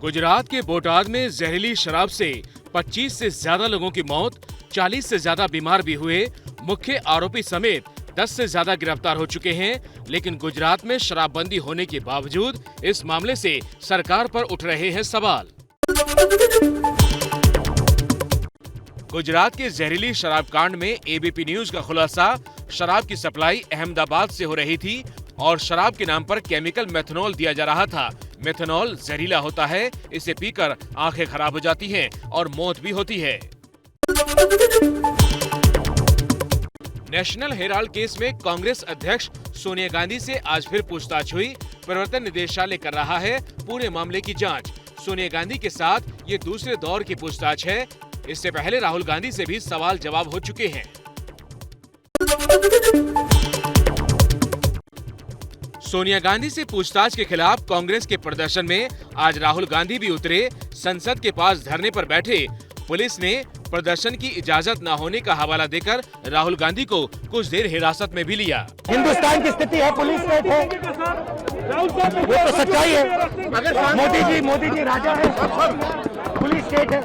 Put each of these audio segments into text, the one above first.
गुजरात के बोटाद में जहरीली शराब से 25 से ज्यादा लोगों की मौत, 40 से ज्यादा बीमार भी हुए। मुख्य आरोपी समेत 10 से ज्यादा गिरफ्तार हो चुके हैं। लेकिन गुजरात में शराबबंदी होने के बावजूद इस मामले से सरकार पर उठ रहे हैं सवाल। गुजरात के जहरीली शराब कांड में एबीपी न्यूज का खुलासा, शराब की सप्लाई अहमदाबाद से हो रही थी और शराब के नाम पर केमिकल मेथनॉल दिया जा रहा था। मेथनॉल जहरीला होता है, इसे पीकर आंखें खराब हो जाती हैं और मौत भी होती है। नेशनल हेराल्ड केस में कांग्रेस अध्यक्ष सोनिया गांधी से आज फिर पूछताछ हुई। प्रवर्तन निदेशालय कर रहा है पूरे मामले की जांच। सोनिया गांधी के साथ ये दूसरे दौर की पूछताछ है। इससे पहले राहुल गांधी से भी सवाल जवाब हो चुके हैं। सोनिया गांधी से पूछताछ के खिलाफ कांग्रेस के प्रदर्शन में आज राहुल गांधी भी उतरे। संसद के पास धरने पर बैठे पुलिस ने प्रदर्शन की इजाजत न होने का हवाला देकर राहुल गांधी को कुछ देर हिरासत में भी लिया। हिंदुस्तान की स्थिति है, पुलिस स्टेट है, वो तो सच्चाई है। मोदी जी राजा है, पुलिस स्टेट है।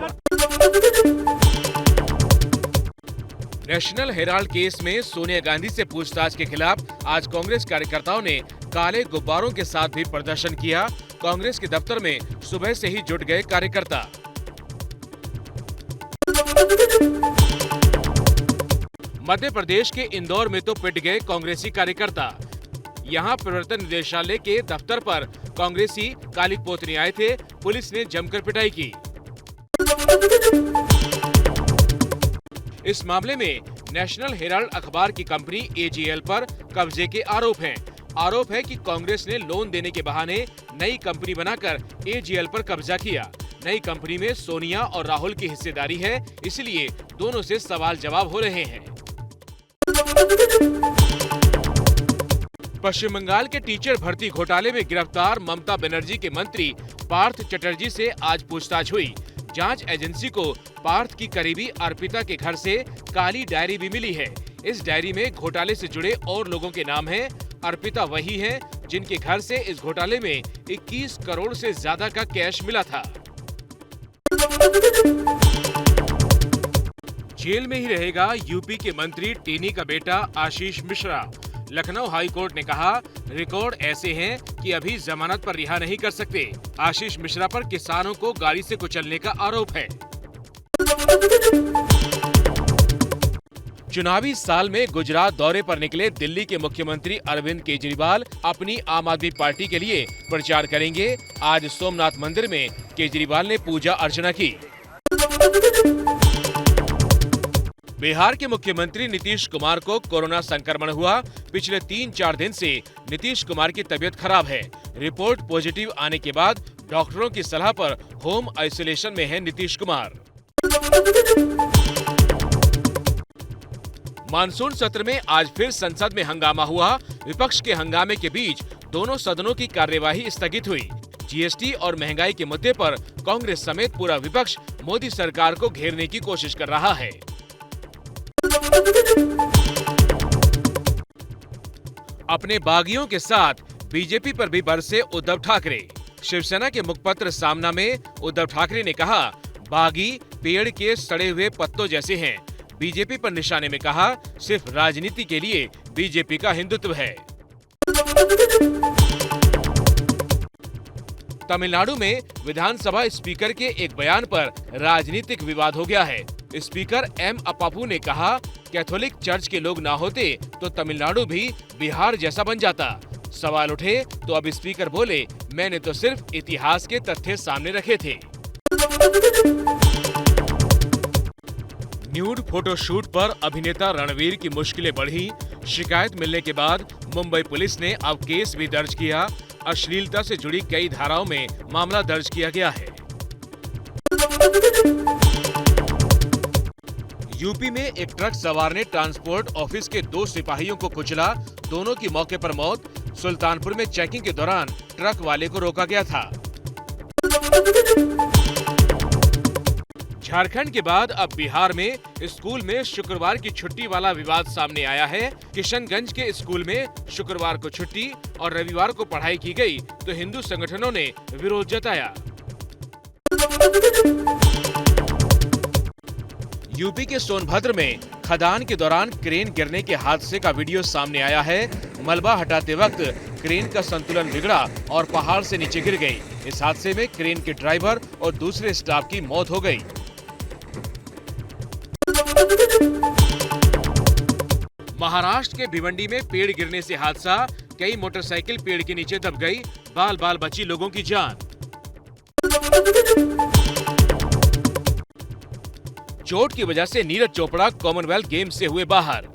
नेशनल हेराल्ड केस में सोनिया गांधी से पूछताछ के खिलाफ आज कांग्रेस कार्यकर्ताओं ने काले गुब्बारों के साथ भी प्रदर्शन किया। कांग्रेस के दफ्तर में सुबह से ही जुट गए कार्यकर्ता। मध्य प्रदेश के इंदौर में तो पिट गए कांग्रेसी कार्यकर्ता। यहां प्रवर्तन निदेशालय के दफ्तर पर कांग्रेसी काली पोतनी आए थे। पुलिस ने जमकर पिटाई की। इस मामले में नेशनल हेराल्ड अखबार की कंपनी एजीएल पर कब्जे के आरोप हैं। आरोप है कि कांग्रेस ने लोन देने के बहाने नई कंपनी बनाकर एजीएल पर कब्जा किया। नई कंपनी में सोनिया और राहुल की हिस्सेदारी है, इसलिए दोनों से सवाल जवाब हो रहे हैं। पश्चिम बंगाल के टीचर भर्ती घोटाले में गिरफ्तार ममता बनर्जी के मंत्री पार्थ चटर्जी से आज पूछताछ हुई। जांच एजेंसी को पार्थ की करीबी अर्पिता के घर से काली डायरी भी मिली है। इस डायरी में घोटाले से जुड़े और लोगों के नाम हैं। अर्पिता वही है जिनके घर से इस घोटाले में 21 करोड़ से ज्यादा का कैश मिला था। जेल में ही रहेगा यूपी के मंत्री टेनी का बेटा आशीष मिश्रा। लखनऊ हाई कोर्ट ने कहा, रिकॉर्ड ऐसे हैं कि अभी जमानत पर रिहा नहीं कर सकते। आशीष मिश्रा पर किसानों को गाड़ी से कुचलने का आरोप है। चुनावी साल में गुजरात दौरे पर निकले दिल्ली के मुख्यमंत्री अरविंद केजरीवाल अपनी आम आदमी पार्टी के लिए प्रचार करेंगे। आज सोमनाथ मंदिर में केजरीवाल ने पूजा अर्चना की। बिहार के मुख्यमंत्री नीतीश कुमार को कोरोना संक्रमण हुआ। पिछले 3-4 दिन से नीतीश कुमार की तबीयत खराब है। रिपोर्ट पॉजिटिव आने के बाद डॉक्टरों की सलाह पर होम आइसोलेशन में है नीतीश कुमार। मानसून सत्र में आज फिर संसद में हंगामा हुआ। विपक्ष के हंगामे के बीच दोनों सदनों की कार्यवाही स्थगित हुई। जीएसटी और महंगाई के मुद्दे पर कांग्रेस समेत पूरा विपक्ष मोदी सरकार को घेरने की कोशिश कर रहा है। अपने बागियों के साथ बीजेपी पर भी बरसे उद्धव ठाकरे। शिवसेना के मुखपत्र सामना में उद्धव ठाकरे ने कहा, बागी पेड़ के सड़े हुए पत्तों जैसे हैं। बीजेपी पर निशाने में कहा, सिर्फ राजनीति के लिए बीजेपी का हिंदुत्व है। तमिलनाडु में विधानसभा स्पीकर के एक बयान पर राजनीतिक विवाद हो गया है। स्पीकर एम अप्पापू ने कहा, कैथोलिक चर्च के लोग ना होते तो तमिलनाडु भी बिहार जैसा बन जाता। सवाल उठे तो अब स्पीकर बोले, मैंने तो सिर्फ इतिहास के तथ्य सामने रखे थे। न्यूड फोटोशूट पर अभिनेता रणवीर की मुश्किलें बढ़ी। शिकायत मिलने के बाद मुंबई पुलिस ने अब केस भी दर्ज किया। अश्लीलता से जुड़ी कई धाराओं में मामला दर्ज किया गया है। यूपी में एक ट्रक सवार ने ट्रांसपोर्ट ऑफिस के 2 सिपाहियों को कुचला। दोनों की मौके पर मौत। सुल्तानपुर में चेकिंग के दौरान ट्रक वाले को रोका गया था। झारखंड के बाद अब बिहार में स्कूल में शुक्रवार की छुट्टी वाला विवाद सामने आया है। किशनगंज के स्कूल में शुक्रवार को छुट्टी और रविवार को पढ़ाई की गई तो हिंदू संगठनों ने विरोध जताया। यूपी के सोनभद्र में खदान के दौरान क्रेन गिरने के हादसे का वीडियो सामने आया है। मलबा हटाते वक्त क्रेन का संतुलन बिगड़ा और पहाड़ से नीचे गिर गई। इस हादसे में क्रेन के ड्राइवर और दूसरे स्टाफ की मौत हो गई। महाराष्ट्र के भिवंडी में पेड़ गिरने से हादसा, कई मोटरसाइकिल पेड़ के नीचे दब गई, बाल बाल बची लोगों की जान। चोट की वजह से नीरज चोपड़ा कॉमनवेल्थ गेम्स से हुए बाहर।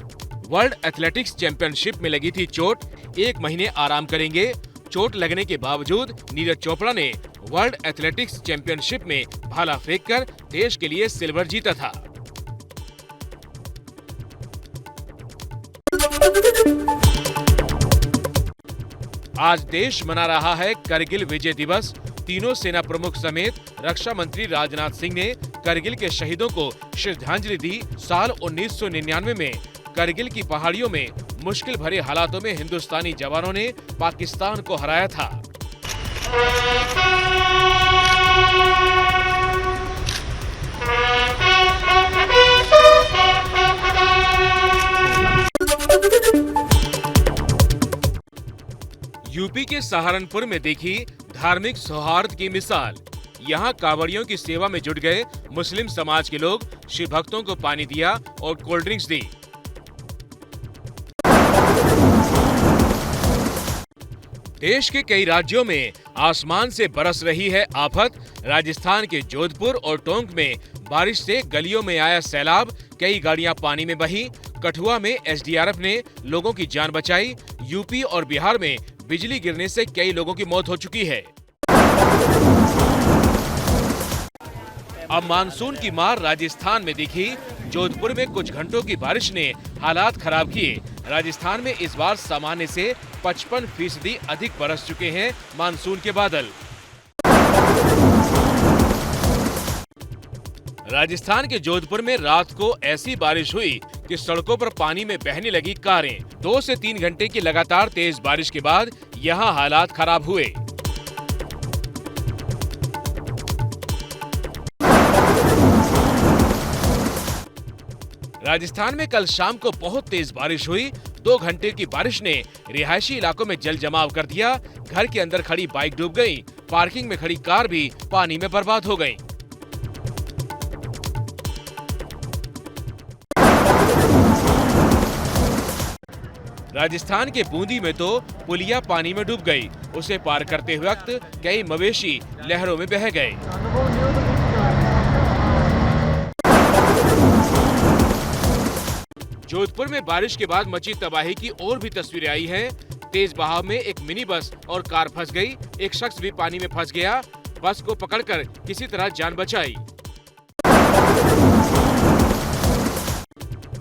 वर्ल्ड एथलेटिक्स चैंपियनशिप में लगी थी चोट, 1 महीने आराम करेंगे। चोट लगने के बावजूद नीरज चोपड़ा ने वर्ल्ड एथलेटिक्स चैंपियनशिप में भाला फेंककर देश के लिए सिल्वर जीता था। आज देश मना रहा है करगिल विजय दिवस। तीनों सेना प्रमुख समेत रक्षा मंत्री राजनाथ सिंह ने करगिल के शहीदों को श्रद्धांजलि दी। साल 1999 में करगिल की पहाड़ियों में मुश्किल भरे हालातों में हिंदुस्तानी जवानों ने पाकिस्तान को हराया था। यूपी के सहारनपुर में देखी धार्मिक सौहार्द की मिसाल। यहाँ कांवड़ियों की सेवा में जुट गए मुस्लिम समाज के लोग शिव भक्तों को पानी दिया और कोल्ड ड्रिंक्स दी। देश के कई राज्यों में आसमान से बरस रही है आफत। राजस्थान के जोधपुर और टोंक में बारिश से गलियों में आया सैलाब, कई गाड़ियां पानी में बही। कठुआ में एसडीआरएफ ने लोगों की जान बचाई। यूपी और बिहार में बिजली गिरने से कई लोगों की मौत हो चुकी है। अब मानसून की मार राजस्थान में दिखी। जोधपुर में कुछ घंटों की बारिश ने हालात खराब किए। राजस्थान में इस बार सामान्य से 55% अधिक बरस चुके हैं मानसून के बादल। राजस्थान के जोधपुर में रात को ऐसी बारिश हुई कि सड़कों पर पानी में बहने लगी कारें। 2 से 3 घंटे की लगातार तेज बारिश के बाद यहां हालात खराब हुए। राजस्थान में कल शाम को बहुत तेज बारिश हुई। 2 घंटे की बारिश ने रिहायशी इलाकों में जल जमाव कर दिया। घर के अंदर खड़ी बाइक डूब गई। पार्किंग में खड़ी कार भी पानी में बर्बाद हो गई। राजस्थान के बूंदी में तो पुलिया पानी में डूब गई। उसे पार करते वक्त कई मवेशी लहरों में बह गए। जोधपुर में बारिश के बाद मची तबाही की और भी तस्वीरें आई हैं। तेज बहाव में एक मिनी बस और कार फंस गई। एक शख्स भी पानी में फंस गया। बस को पकड़कर किसी तरह जान बचाई।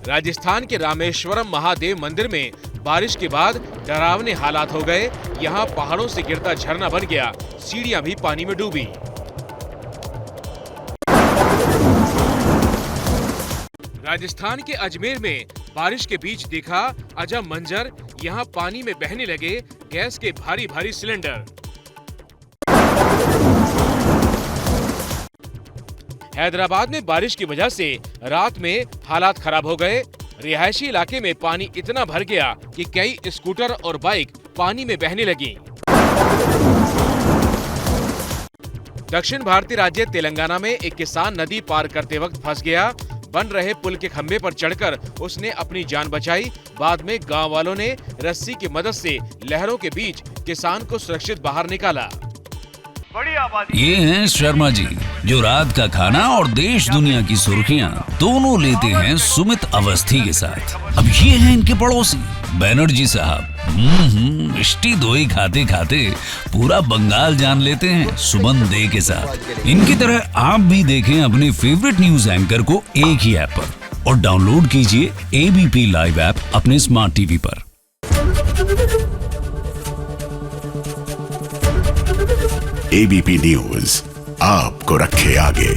राजस्थान के रामेश्वरम महादेव मंदिर में बारिश के बाद डरावने हालात हो गए। यहाँ पहाड़ों से गिरता झरना बन गया। सीढ़ियां भी पानी में डूबी। राजस्थान के अजमेर में बारिश के बीच देखा अजब मंजर। यहाँ पानी में बहने लगे गैस के भारी भारी सिलेंडर। हैदराबाद में बारिश की वजह से रात में हालात खराब हो गए। रिहायशी इलाके में पानी इतना भर गया कि कई स्कूटर और बाइक पानी में बहने लगी। दक्षिण भारतीय राज्य तेलंगाना में एक किसान नदी पार करते वक्त फंस गया। बन रहे पुल के खंभे पर चढ़कर उसने अपनी जान बचाई। बाद में गांव वालों ने रस्सी की मदद से लहरों के बीच किसान को सुरक्षित बाहर निकाला। ये हैं शर्मा जी, जो रात का खाना और देश दुनिया की सुर्खियां दोनों लेते हैं सुमित अवस्थी के साथ। अब ये हैं इनके पड़ोसी बनर्जी साहब। मिष्टी दोई खाते खाते पूरा बंगाल जान लेते हैं सुमन दे के साथ। इनकी तरह आप भी देखें अपने फेवरेट न्यूज एंकर को एक ही ऐप पर और डाउनलोड कीजिए एबीपी लाइव ऐप अपने स्मार्ट टीवी पर। एबीपी न्यूज आपको रखे आगे।